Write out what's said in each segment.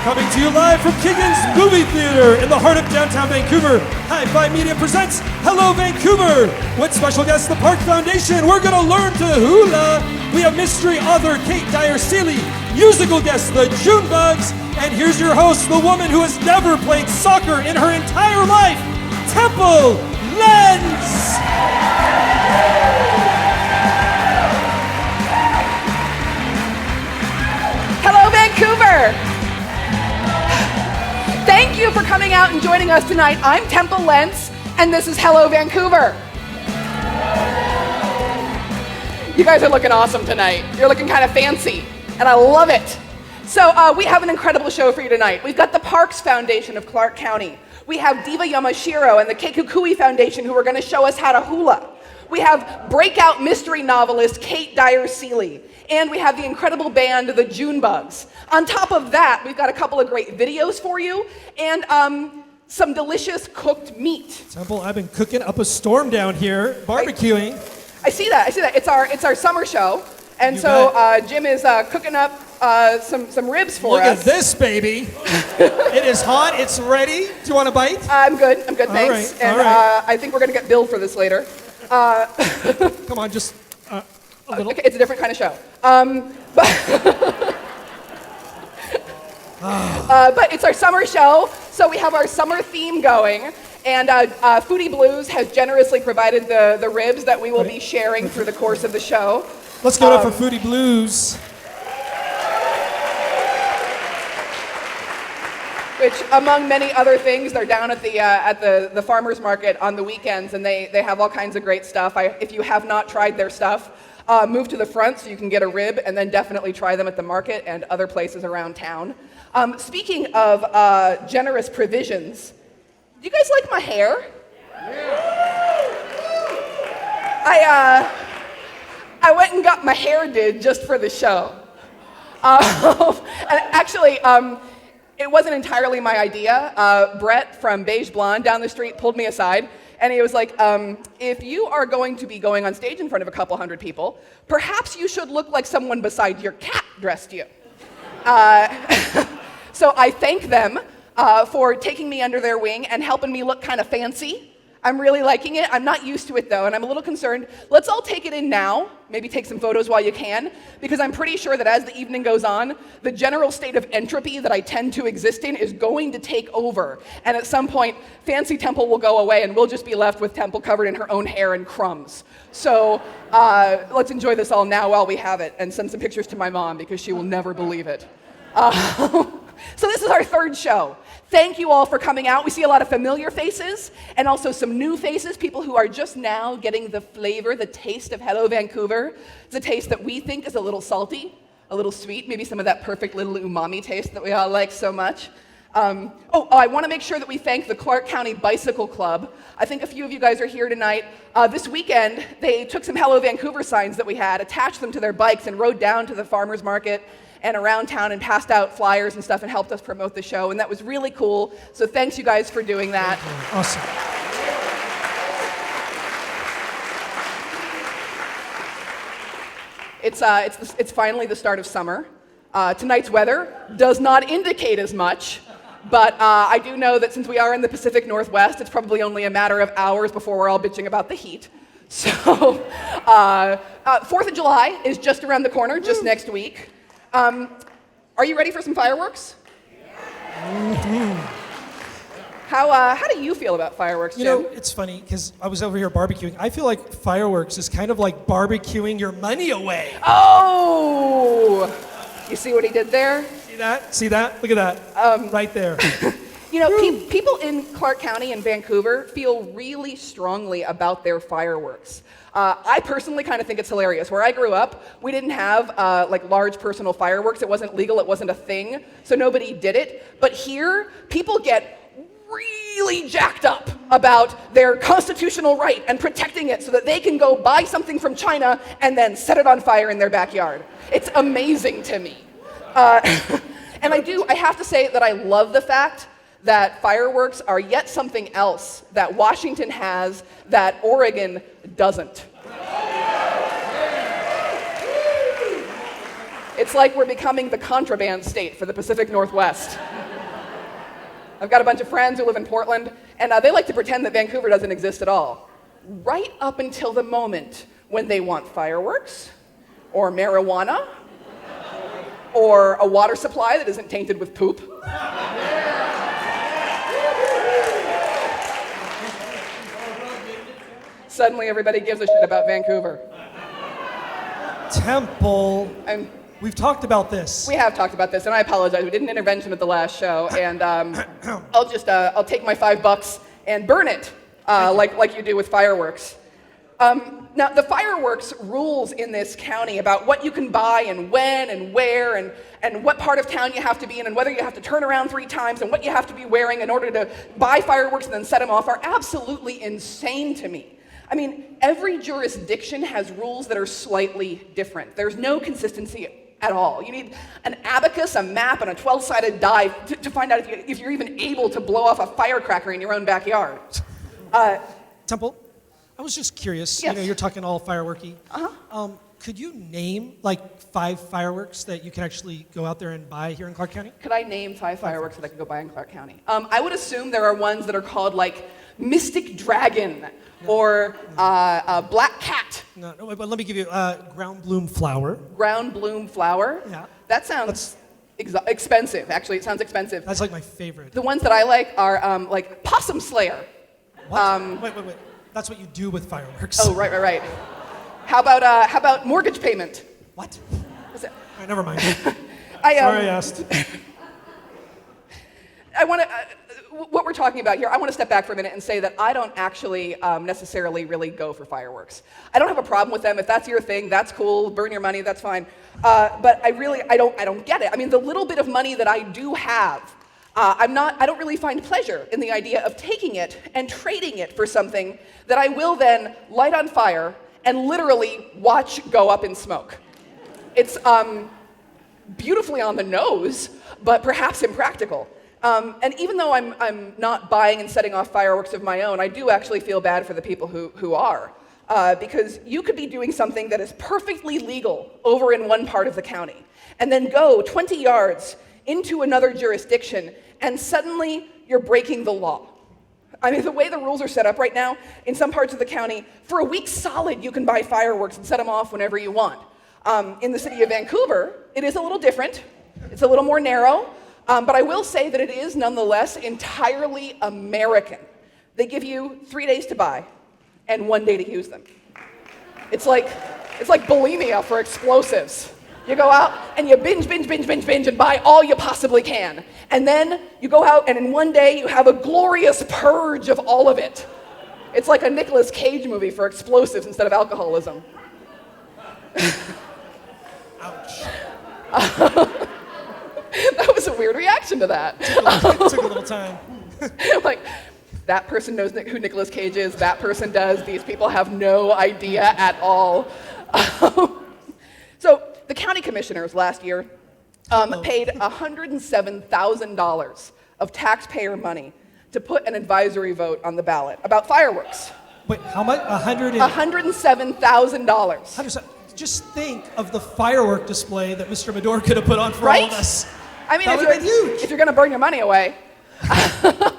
Coming to you live from Keegan's Movie Theater in the heart of downtown Vancouver, Hi-Fi Media presents Hello Vancouver! With special guest, the Park Foundation, we're gonna learn to hula! We have mystery author Kate Dyer-Seeley, musical guest, the June Bugs, and here's your host, the woman who has never played soccer in her entire life, Temple Lens! Hello, Vancouver! Thank you for coming out and joining us tonight. I'm Temple Lens, and this is Hello, Vancouver. You guys are looking awesome tonight. You're looking kind of fancy, and I love it. So we have an incredible show for you tonight. We've got the Parks Foundation of Clark County. We have Diva Yamashiro and the Keikukui Foundation who are going to show us how to hula. We have breakout mystery novelist Kate Dyer-Seeley. And we have the incredible band, the June Bugs. On top of that, we've got a couple of great videos for you and some delicious cooked meat. Temple, I've been cooking up a storm down here, barbecuing. I see that. It's our summer show. And Jim is cooking up some ribs for us. Look at this, baby. It is hot. It's ready. Do you want a bite? I'm good, thanks. All right. I think we're going to get billed for this later. Come on, just a little. Okay, it's a different kind of show. But it's our summer show, so we have our summer theme going. And Moody Blues has generously provided the ribs that we will be sharing through the course of the show. Let's give it up for Moody Blues. Which, among many other things, they're down at the farmers market on the weekends, and they have all kinds of great stuff. If you have not tried their stuff, move to the front so you can get a rib, and then definitely try them at the market and other places around town. Speaking of generous provisions, do you guys like my hair? I went and got my hair did just for the show. And actually, it wasn't entirely my idea. Brett from Beige Blonde down the street pulled me aside, and he was like, if you are going to be going on stage in front of a couple hundred people, perhaps you should look like someone beside your cat dressed you. So I thank them for taking me under their wing and helping me look kind of fancy. I'm really liking it. I'm not used to it though, and I'm a little concerned. Let's all take it in now, maybe take some photos while you can, because I'm pretty sure that as the evening goes on, the general state of entropy that I tend to exist in is going to take over. And at some point, fancy Temple will go away and we'll just be left with Temple covered in her own hair and crumbs. So let's enjoy this all now while we have it, and send some pictures to my mom because she will never believe it. So this is our third show. Thank you all for coming out. We see a lot of familiar faces and also some new faces, people who are just now getting the flavor, the taste of Hello Vancouver. It's a taste that we think is a little salty, a little sweet, maybe some of that perfect little umami taste that we all like so much. I want to make sure that we thank the Clark County Bicycle Club. I think a few of you guys are here tonight. This weekend, they took some Hello Vancouver signs that we had, attached them to their bikes, and rode down to the farmers market and around town and passed out flyers and stuff and helped us promote the show, and that was really cool. So thanks you guys for doing that. Awesome. It's finally the start of summer. Tonight's weather does not indicate as much, but I do know that since we are in the Pacific Northwest, it's probably only a matter of hours before we're all bitching about the heat. So 4th of July is just around the corner, just next week. Are you ready for some fireworks? Mm-hmm. How do you feel about fireworks, Jim? You know, it's funny, because I was over here barbecuing. I feel like fireworks is kind of like barbecuing your money away. Oh! You see what he did there? See that? See that? Look at that. Right there. You know, people in Clark County and Vancouver feel really strongly about their fireworks. I personally kind of think it's hilarious. Where I grew up, we didn't have large personal fireworks. It wasn't legal. It wasn't a thing. So nobody did it. But here, people get really jacked up about their constitutional right and protecting it so that they can go buy something from China and then set it on fire in their backyard. It's amazing to me. And I have to say that I love the fact that fireworks are yet something else that Washington has that Oregon doesn't. It's like we're becoming the contraband state for the Pacific Northwest. I've got a bunch of friends who live in Portland, and they like to pretend that Vancouver doesn't exist at all. Right up until the moment when they want fireworks, or marijuana, or a water supply that isn't tainted with poop. Suddenly everybody gives a shit about Vancouver. Temple. And We've talked about this. we have talked about this, and I apologize. We did an intervention at the last show, and I'll take my $5 and burn it like you do with fireworks. Now, the fireworks rules in this county about what you can buy and when and where and what part of town you have to be in and whether you have to turn around 3 times and what you have to be wearing in order to buy fireworks and then set them off are absolutely insane to me. I mean, every jurisdiction has rules that are slightly different. There's no consistency at all. You need an abacus, a map, and a 12-sided die to find out if you're even able to blow off a firecracker in your own backyard. Temple, I was just curious. Yes. You're talking all fireworky. Uh-huh. Could you name like 5 fireworks that you can actually go out there and buy here in Clark County? Could I name 5 fireworks that I could go buy in Clark County? I would assume there are ones that are called like Mystic Dragon or Black Cat. No, but let me give you ground bloom flower. Ground Bloom Flower. Yeah. That sounds expensive. Actually, it sounds expensive. That's like my favorite. The ones that I like are like Possum Slayer. What? Wait. That's what you do with fireworks. Oh, right. How about Mortgage Payment? What? Is it- All right, never mind. Sorry, Sorry I asked. I want to. What we're talking about here, I want to step back for a minute and say that I don't actually necessarily really go for fireworks. I don't have a problem with them. If that's your thing, that's cool. Burn your money, that's fine. But I don't get it. I mean, the little bit of money that I do have, I don't really find pleasure in the idea of taking it and trading it for something that I will then light on fire and literally watch go up in smoke. It's beautifully on the nose, but perhaps impractical. And even though I'm not buying and setting off fireworks of my own, I do actually feel bad for the people who are. Because you could be doing something that is perfectly legal over in one part of the county, and then go 20 yards into another jurisdiction, and suddenly you're breaking the law. I mean, the way the rules are set up right now, in some parts of the county, for a week solid, you can buy fireworks and set them off whenever you want. In the city of Vancouver, it is a little different. It's a little more narrow. But I will say that it is nonetheless entirely American. They give you 3 days to buy and 1 day to use them. It's like bulimia for explosives. You go out and you binge and buy all you possibly can. And then you go out and in 1 day you have a glorious purge of all of it. It's like a Nicolas Cage movie for explosives instead of alcoholism. Ouch. That was a weird reaction to that. Took a little time. Like, that person knows who Nicolas Cage is, that person does, these people have no idea at all. So the county commissioners last year paid $107,000 of taxpayer money to put an advisory vote on the ballot about fireworks. Wait, how much? $107,000. Just think of the firework display that Mr. Mador could have put on for Right? all of us. I mean, That would've been huge. if you're going to burn your money away. Wow.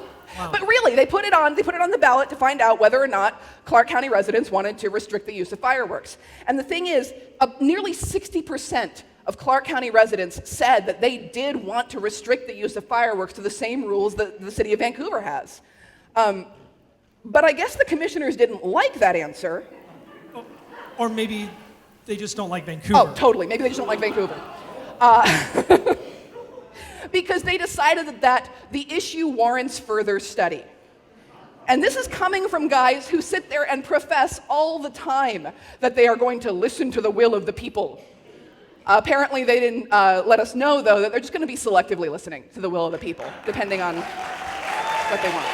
But really, they put it on the ballot to find out whether or not Clark County residents wanted to restrict the use of fireworks. And the thing is, nearly 60% of Clark County residents said that they did want to restrict the use of fireworks to the same rules that the city of Vancouver has. But I guess the commissioners didn't like that answer. Or maybe they just don't like Vancouver. Oh, totally. Maybe they just don't like Vancouver. Because they decided that the issue warrants further study. And this is coming from guys who sit there and profess all the time that they are going to listen to the will of the people. Apparently they didn't let us know, though, that they're just going to be selectively listening to the will of the people, depending on what they want.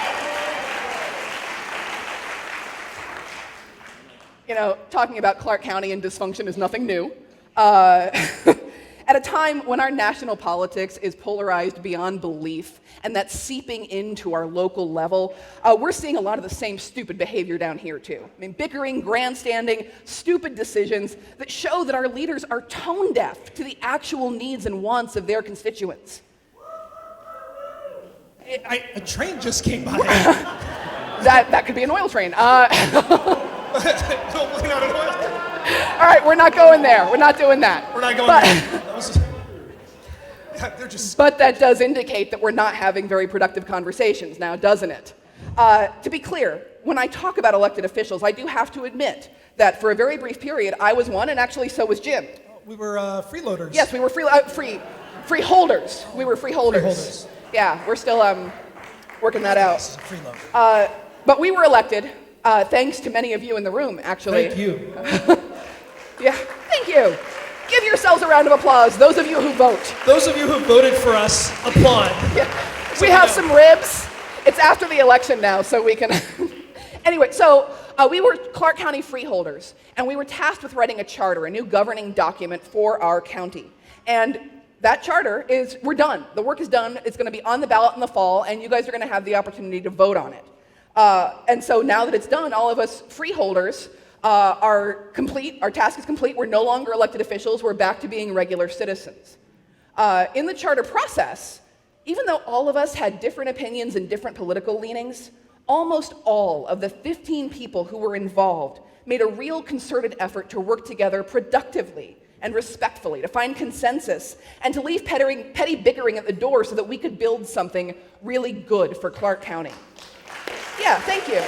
You know, talking about Clark County and dysfunction is nothing new. At a time when our national politics is polarized beyond belief, and that's seeping into our local level, we're seeing a lot of the same stupid behavior down here too. I mean, bickering, grandstanding, stupid decisions that show that our leaders are tone deaf to the actual needs and wants of their constituents. A train just came by. That could be an oil train. Don't blame on an oil. All right, we're not going there. We're not doing that. We're not going there. They're just... But that does indicate that we're not having very productive conversations now, doesn't it? To be clear, when I talk about elected officials, I do have to admit that for a very brief period, I was one, and actually so was Jim. We were freeloaders. Yes, we were freeholders. We were freeholders. Yeah, we're still working that out. Freeloader. But we were elected, thanks to many of you in the room, actually. Thank you. Yeah, thank you. Give yourselves a round of applause, those of you who vote. Those of you who voted for us, applaud. Yeah. We have some ribs. It's after the election now, so we can... Anyway, so we were Clark County freeholders, and we were tasked with writing a charter, a new governing document for our county. And that charter we're done. The work is done. It's going to be on the ballot in the fall, and you guys are going to have the opportunity to vote on it. And so now that it's done, all of us freeholders are complete. Our task is complete. We're no longer elected officials. We're back to being regular citizens. In the charter process, even though all of us had different opinions and different political leanings, almost all of the 15 people who were involved made a real concerted effort to work together productively and respectfully, to find consensus, and to leave petty bickering at the door so that we could build something really good for Clark County. Yeah, thank you.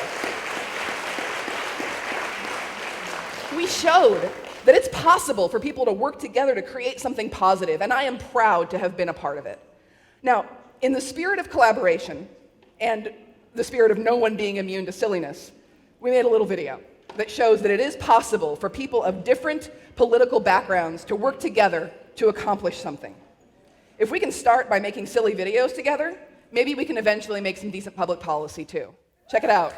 We showed that it's possible for people to work together to create something positive, and I am proud to have been a part of it. Now, in the spirit of collaboration and the spirit of no one being immune to silliness, we made a little video that shows that it is possible for people of different political backgrounds to work together to accomplish something. If we can start by making silly videos together, maybe we can eventually make some decent public policy too. Check it out.